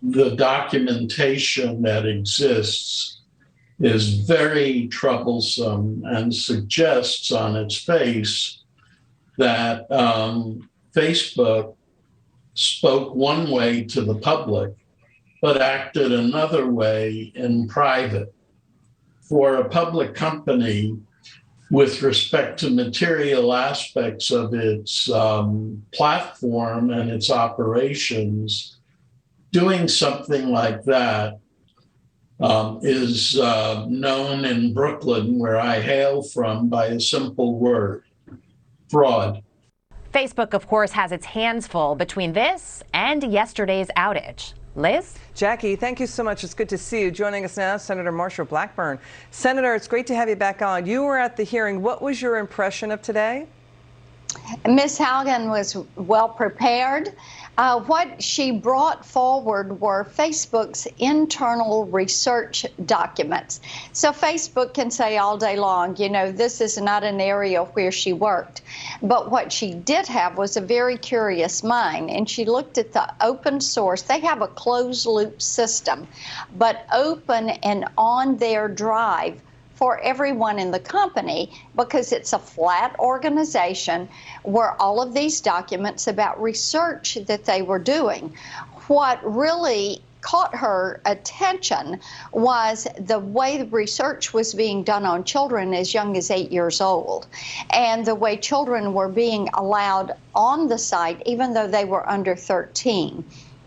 The documentation that exists is very troublesome and suggests on its face that Facebook spoke one way to the public, but acted another way in private. For a public company, with respect to material aspects of its platform and its operations, doing something like that is known in Brooklyn, where I hail from, by a simple word: fraud. Facebook, of course, has its hands full between this and yesterday's outage. Liz? Jackie, thank you so much. It's good to see you. Joining us now, Senator Marsha Blackburn. Senator, it's great to have you back on. You were at the hearing. What was your impression of today? Ms. Haugen was well prepared. What she brought forward were Facebook's internal research documents. So Facebook can say all day long, you know, this is not an area where she worked. But what she did have was a very curious mind, and she looked at the open source. They have a closed loop system, but open and on their drive for everyone in the company, because it's a flat organization where all of these documents about research that they were doing. What really caught her attention was the way the research was being done on children as young as 8 years old, and the way children were being allowed on the site even though they were under 13.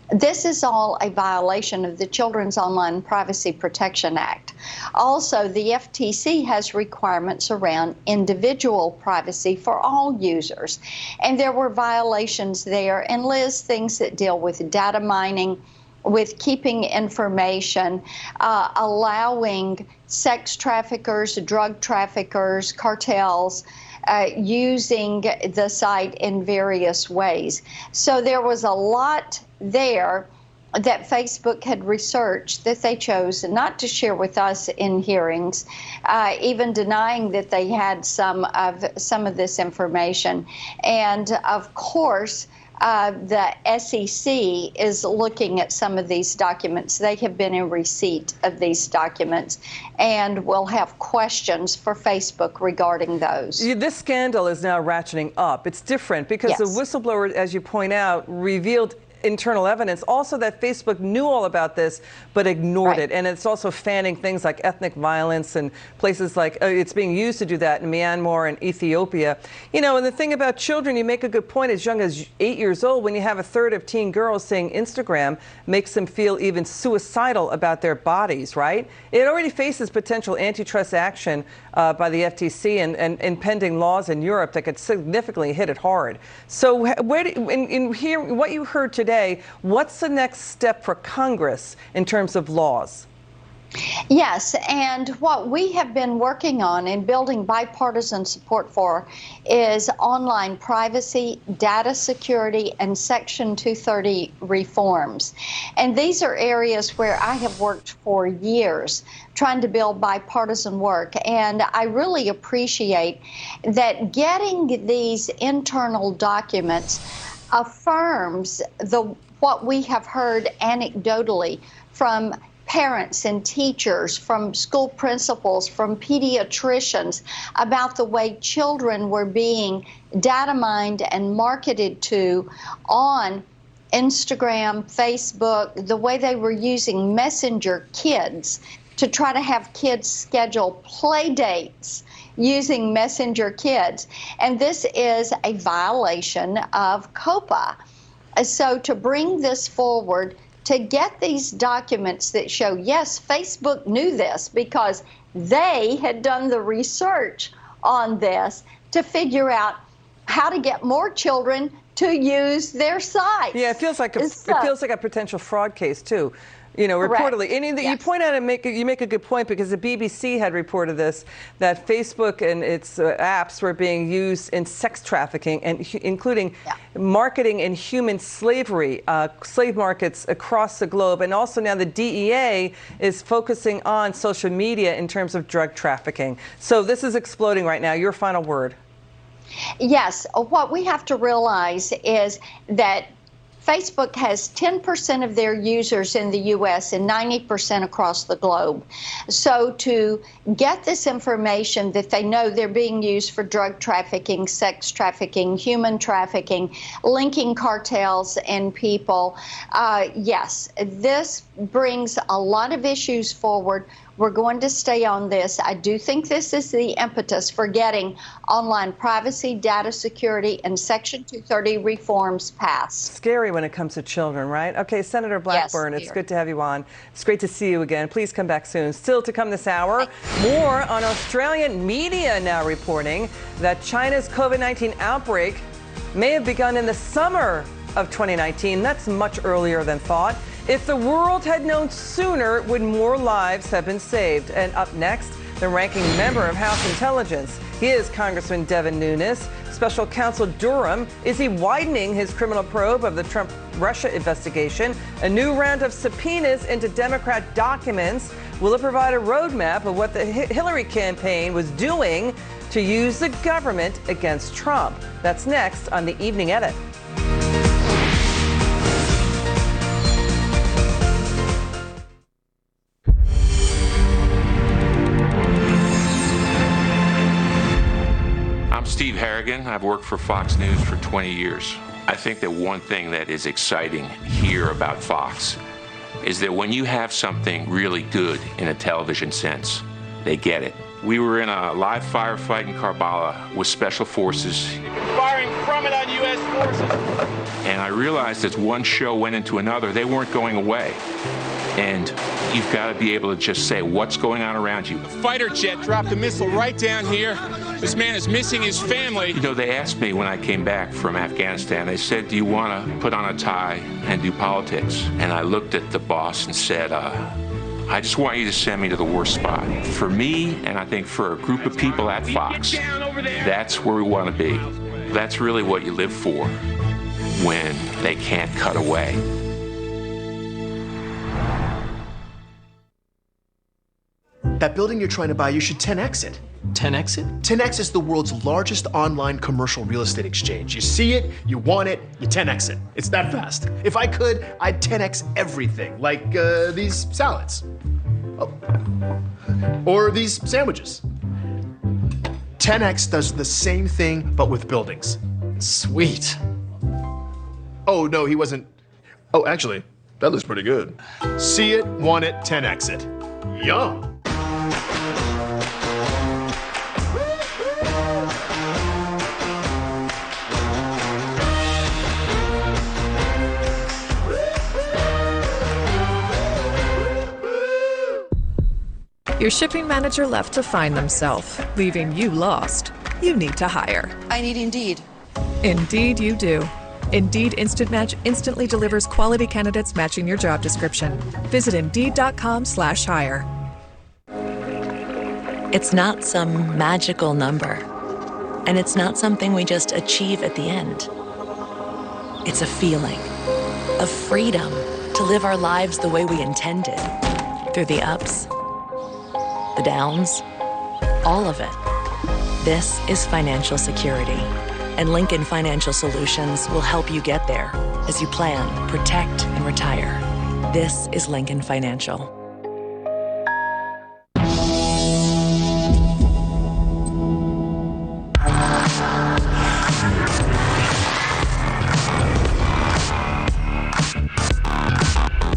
This is all a violation of the Children's Online Privacy Protection Act. Also, the FTC has requirements around individual privacy for all users, and there were violations there. And Liz, things that deal with data mining, with keeping information, allowing sex traffickers, drug traffickers, cartels, using the site in various ways. So there was a lot there that Facebook had researched that they chose not to share with us in hearings, even denying that they had some of this information. And of course, the SEC is looking at some of these documents. They have been in receipt of these documents and will have questions for Facebook regarding those. This scandal is now ratcheting up. It's different because the whistleblower, as you point out, revealed internal evidence also that Facebook knew all about this but ignored it, and it's also fanning things like ethnic violence and places like it's being used to do that in Myanmar and Ethiopia. You know, and the thing about children, you make a good point, as young as 8 years old, when you have a third of teen girls saying Instagram makes them feel even suicidal about their bodies, right? It already faces potential antitrust action by the FTC and impending laws in Europe that could significantly hit it hard. So where in here, what you heard today, what's the next step for Congress in terms of laws? Yes, and what we have been working on and building bipartisan support for is online privacy, data security, and Section 230 reforms. And these are areas where I have worked for years trying to build bipartisan work. And I really appreciate that getting these internal documents affirms what we have heard anecdotally from parents and teachers, from school principals, from pediatricians about the way children were being data mined and marketed to on Instagram, Facebook, the way they were using Messenger Kids to try to have kids schedule play dates using Messenger Kids. And this is a violation of COPA. So to bring this forward, to get these documents that show, yes, Facebook knew this because they had done the research on this to figure out how to get more children to use their sites. Yeah, it feels like a potential fraud case too. You know, reportedly. And you point out and you make a good point, because the BBC had reported this, that Facebook and its apps were being used in sex trafficking, and including marketing and human slavery, slave markets across the globe. And also now the DEA is focusing on social media in terms of drug trafficking. So this is exploding right now. Your final word. Yes, what we have to realize is that Facebook has 10% of their users in the U.S. and 90% across the globe. So to get this information that they know they're being used for drug trafficking, sex trafficking, human trafficking, linking cartels and people, yes, this brings a lot of issues forward. We're going to stay on this. I do think this is the impetus for getting online privacy, data security, and Section 230 reforms passed. Scary when it comes to children, right? Okay, Senator Blackburn, Yes, it's good to have you on. It's great to see you again. Please come back soon. Still to come this hour, more on Australian media now reporting that China's COVID-19 outbreak may have begun in the summer of 2019. That's much earlier than thought. If the world had known sooner, would more lives have been saved? And up next, the ranking member of House Intelligence. He is Congressman Devin Nunes. Special Counsel Durham, is he widening his criminal probe of the Trump-Russia investigation? A new round of subpoenas into Democrat documents. Will it provide a roadmap of what the Hillary campaign was doing to use the government against Trump? That's next on the Evening Edit. Steve Harrigan. I've worked for Fox News for 20 years. I think that one thing that is exciting here about Fox is that when you have something really good in a television sense, they get it. We were in a live firefight in Karbala with Special Forces. Firing from it on U.S. forces. And I realized as one show went into another, they weren't going away. And you've got to be able to just say what's going on around you. A fighter jet dropped a missile right down here. This man is missing his family. You know, they asked me when I came back from Afghanistan, they said, do you want to put on a tie and do politics? And I looked at the boss and said, I just want you to send me to the worst spot. For me, and I think for a group of people at Fox, that's where we want to be. That's really what you live for when they can't cut away. That building you're trying to buy, you should 10x it. 10x it? 10x is the world's largest online commercial real estate exchange. You see it, you want it, you 10x it. It's that fast. If I could, I'd 10x everything, like these salads. Oh. Or these sandwiches. 10x does the same thing, but with buildings. Sweet. Oh, no, he wasn't. Oh, actually, that looks pretty good. See it, want it, 10x it. Yum. Your shipping manager left to find themselves, leaving you lost. You need to hire. I need Indeed. Indeed you do. Indeed Instant Match instantly delivers quality candidates matching your job description. Visit Indeed.com/hire. It's not some magical number. And it's not something we just achieve at the end. It's a feeling of freedom to live our lives the way we intended. Through the ups, the downs, all of it. This is financial security, and Lincoln Financial Solutions will help you get there as you plan, protect, and retire. This is Lincoln Financial.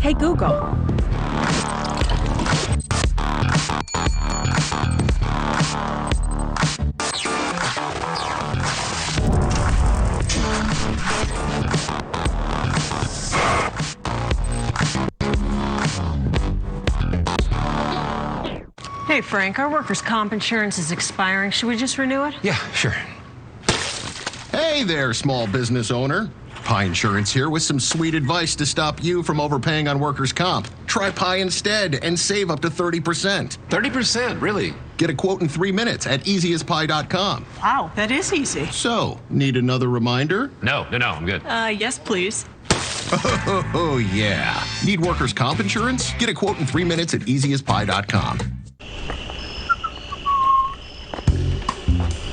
Hey Google. Hey, Frank, our workers' comp insurance is expiring. Should we just renew it? Yeah, sure. Hey there, small business owner. Pi Insurance here with some sweet advice to stop you from overpaying on workers' comp. Try Pi instead and save up to 30%. 30%, really? Get a quote in 3 minutes at easyaspie.com. Wow, that is easy. So, need another reminder? No, I'm good. Yes, please. Oh, yeah. Need workers' comp insurance? Get a quote in 3 minutes at easyaspie.com.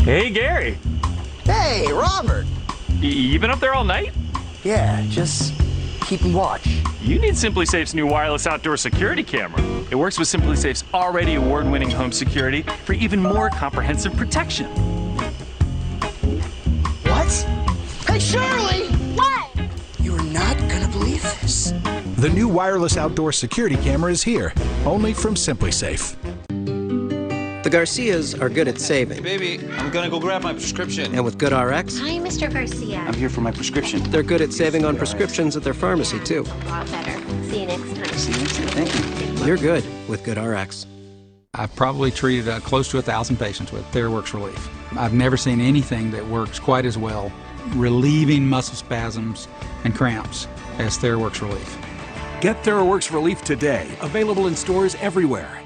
Hey, Gary. Hey, Robert. You been up there all night? Yeah, just keeping watch. You need SimpliSafe's new wireless outdoor security camera. It works with SimpliSafe's already award-winning home security for even more comprehensive protection. What? Hey, Shirley! What? You're not gonna believe this. The The new wireless outdoor security camera is here, only from SimpliSafe. The Garcias are good at saving. Baby, I'm gonna go grab my prescription. And with GoodRx, Hi, Mr. Garcia. I'm here for my prescription. they're good at saving on prescriptions at their pharmacy, too. A lot better. See you next time. See you next time. Thank you. You're good with GoodRx. I've probably treated close to 1,000 patients with TheraWorks Relief. I've never seen anything that works quite as well, relieving muscle spasms and cramps, as TheraWorks Relief. Get TheraWorks Relief today. Available in stores everywhere.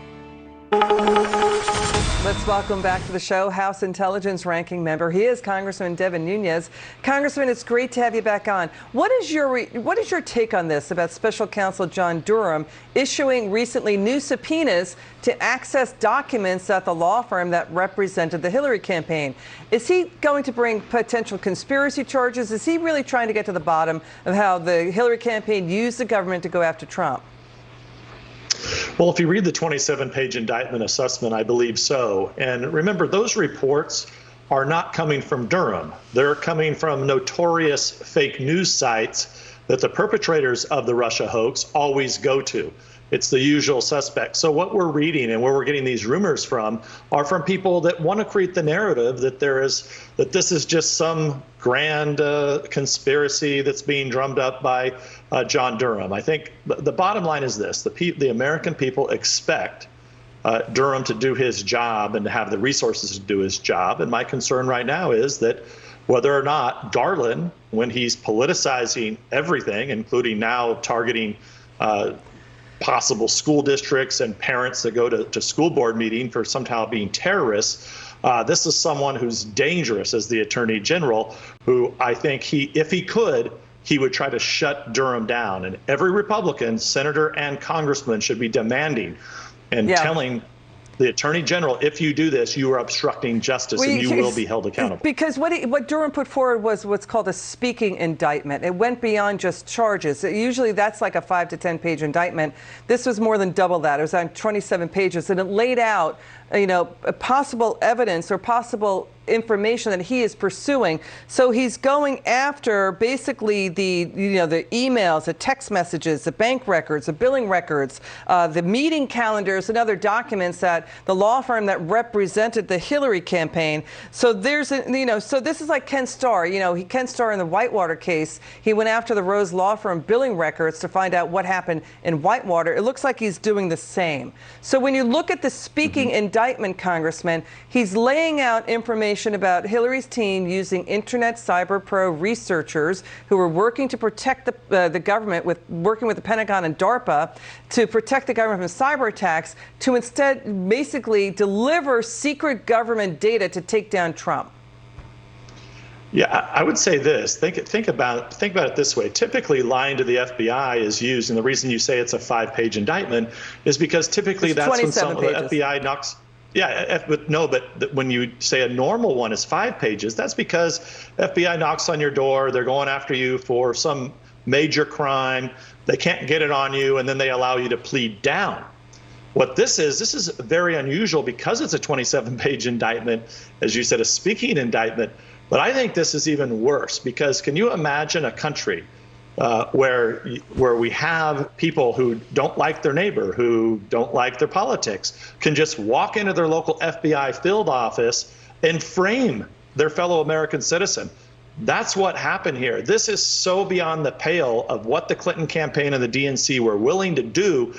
Let's welcome back to the show House Intelligence Ranking Member. He is Congressman Devin Nunes. Congressman, it's great to have you back on. What is your take on this about Special Counsel John Durham issuing recently new subpoenas to access documents at the law firm that represented the Hillary campaign? Is he going to bring potential conspiracy charges? Is he really trying to get to the bottom of how the Hillary campaign used the government to go after Trump? Well, if you read the 27-page indictment assessment, I believe so. And remember, those reports are not coming from Durham. They're coming from notorious fake news sites that the perpetrators of the Russia hoax always go to. It's the usual suspects. So what we're reading and where we're getting these rumors from are from people that want to create the narrative that this is just some grand conspiracy that's being drummed up by John Durham. I think the bottom line is this: the American people expect Durham to do his job and to have the resources to do his job. And my concern right now is that whether or not Garland, when he's politicizing everything, including now targeting possible school districts and parents that go to school board meeting for somehow being terrorists. This is someone who's dangerous as the Attorney General, who I think if he could, he would try to shut Durham down. And every Republican, senator and congressman should be demanding and telling the Attorney General, if you do this, you are obstructing justice and you will be held accountable. Because what Durham put forward was what's called a speaking indictment. It went beyond just charges. Usually that's like a 5 to 10 page indictment. This was more than double that. It was on 27 pages, and it laid out, possible evidence or possible information that he is pursuing. So he's going after basically the emails, the text messages, the bank records, the billing records, the meeting calendars, and other documents that the law firm that represented the Hillary campaign. So there's so this is like Ken Starr. Ken Starr in the Whitewater case, he went after the Rose law firm billing records to find out what happened in Whitewater. It looks like he's doing the same. So when you look at the speaking indictment, Congressman, he's laying out information about Hillary's team using Internet Cyber Pro researchers who were working to protect the government, working with the Pentagon and DARPA to protect the government from cyber attacks, to instead basically deliver secret government data to take down Trump. Yeah, I would say this. Think about it this way. Typically, lying to the FBI is used, and the reason you say it's a 5-page indictment is because typically that's when the FBI knocks. Yeah, but when you say a normal one is 5 pages, that's because FBI knocks on your door, they're going after you for some major crime, they can't get it on you, and then they allow you to plead down. What this is very unusual because it's a 27-page indictment, as you said, a speaking indictment. But I think this is even worse because can you imagine a country where we have people who don't like their neighbor, who don't like their politics, can just walk into their local FBI field office and frame their fellow American citizen? That's what happened here. This is so beyond the pale of what the Clinton campaign and the DNC were willing to do.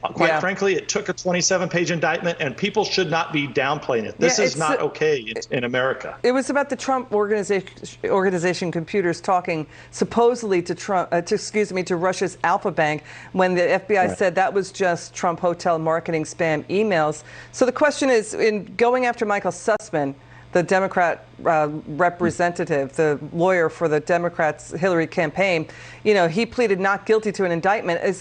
Quite frankly, it took a 27-page indictment, and people should not be downplaying it. This is not okay in America. It was about the Trump organization computers talking supposedly to Trump, to Russia's Alpha Bank, when the FBI said that was just Trump hotel marketing spam emails. So the question is, in going after Michael Sussman, the Democrat representative, the lawyer for the Democrats' Hillary campaign, he pleaded not guilty to an indictment. Is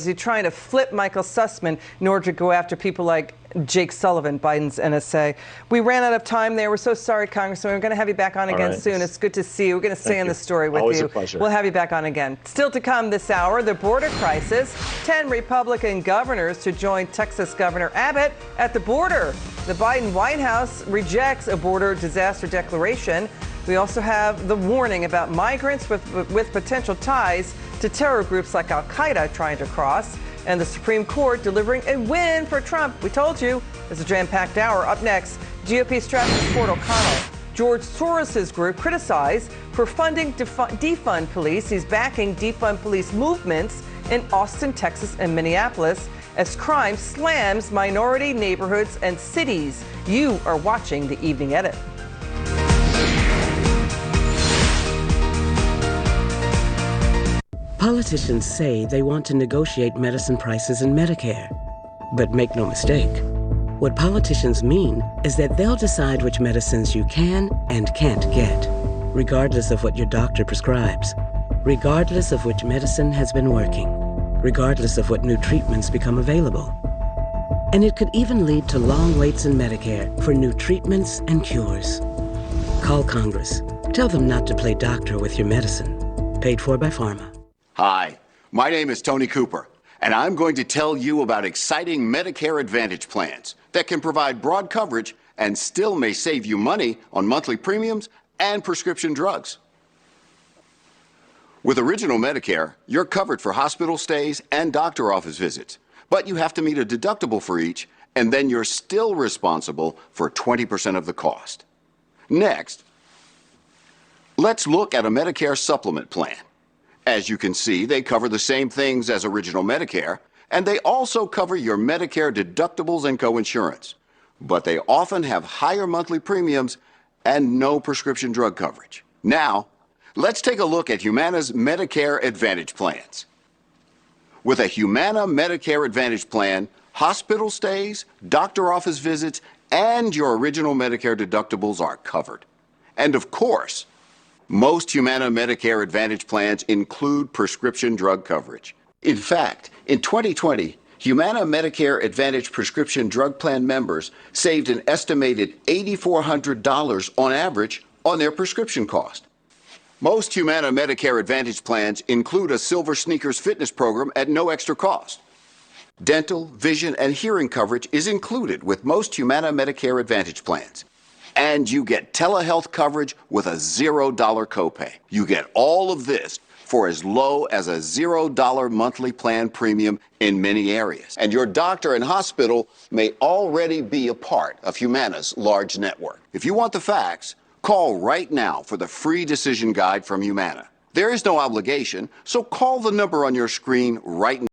he trying to flip Michael Sussman in order to go after people like Jake Sullivan, Biden's NSA? We ran out of time there. We're so sorry, Congressman. We're going to have you back on again soon. It's good to see you. We're going to stay on the story with Always you. A pleasure. We'll have you back on again. Still to come this hour, the border crisis. 10 Republican governors to join Texas Governor Abbott at the border. The Biden White House rejects a border disaster declaration. We also have the warning about migrants with potential ties to terror groups like Al-Qaeda trying to cross, and the Supreme Court delivering a win for Trump. We told you. It's a jam-packed hour. Up next, GOP strategist Ford O'Connell. George Soros' group criticized for funding defund police. He's backing defund police movements in Austin, Texas, and Minneapolis as crime slams minority neighborhoods and cities. You are watching The Evening Edit. Politicians say they want to negotiate medicine prices in Medicare. But make no mistake, what politicians mean is that they'll decide which medicines you can and can't get, regardless of what your doctor prescribes, regardless of which medicine has been working, regardless of what new treatments become available. And it could even lead to long waits in Medicare for new treatments and cures. Call Congress. Tell them not to play doctor with your medicine. Paid for by pharma. Hi, my name is Tony Cooper, and I'm going to tell you about exciting Medicare Advantage plans that can provide broad coverage and still may save you money on monthly premiums and prescription drugs. With Original Medicare, you're covered for hospital stays and doctor office visits, but you have to meet a deductible for each, and then you're still responsible for 20% of the cost. Next, let's look at a Medicare supplement plan. As you can see, they cover the same things as Original Medicare, and they also cover your Medicare deductibles and coinsurance. But they often have higher monthly premiums and no prescription drug coverage. Now, let's take a look at Humana's Medicare Advantage plans. With a Humana Medicare Advantage plan, hospital stays, doctor office visits, and your Original Medicare deductibles are covered. And of course, most Humana Medicare Advantage plans include prescription drug coverage. In fact, in 2020, Humana Medicare Advantage prescription drug plan members saved an estimated $8,400 on average on their prescription cost. Most Humana Medicare Advantage plans include a Silver Sneakers fitness program at no extra cost. Dental, vision, and hearing coverage is included with most Humana Medicare Advantage plans. And you get telehealth coverage with a $0 copay. You get all of this for as low as a $0 monthly plan premium in many areas. And your doctor and hospital may already be a part of Humana's large network. If you want the facts, call right now for the free decision guide from Humana. There is no obligation, so call the number on your screen right now.